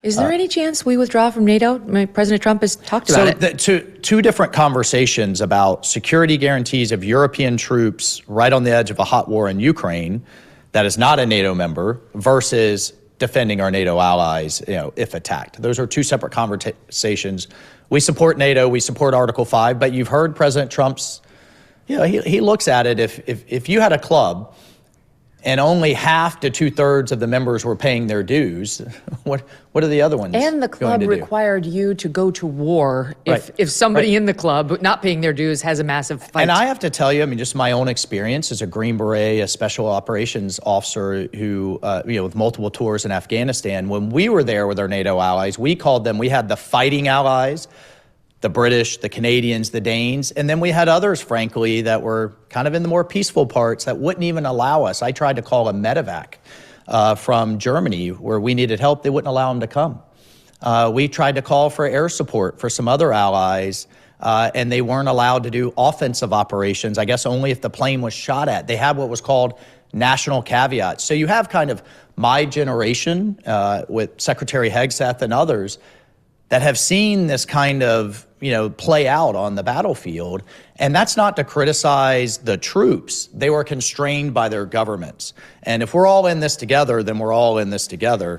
Is there any chance we withdraw from NATO? President Trump has talked about it. So two different conversations about security guarantees of European troops right on the edge of a hot war in Ukraine that is not a NATO member versus defending our NATO allies, if attacked. Those are two separate conversations. We support NATO, we support Article 5, but you've heard President Trump's, he looks at it, if you had a club and only half to 2/3 of the members were paying their dues, what are the other ones And the club required you to go to war if somebody in the club not paying their dues has a massive fight. And I have to tell you, just my own experience as a Green Beret, a special operations officer who, with multiple tours in Afghanistan, when we were there with our NATO allies, we had the fighting allies, the British, the Canadians, the Danes, and then we had others, frankly, that were kind of in the more peaceful parts that wouldn't even allow us. I tried to call a medevac from Germany where we needed help. They wouldn't allow them to come. We tried to call for air support for some other allies, and they weren't allowed to do offensive operations, I guess only if the plane was shot at. They had what was called national caveats. So you have kind of my generation with Secretary Hegseth and others that have seen this kind of play out on the battlefield. And that's not to criticize the troops. They were constrained by their governments. And if we're all in this together, then we're all in this together.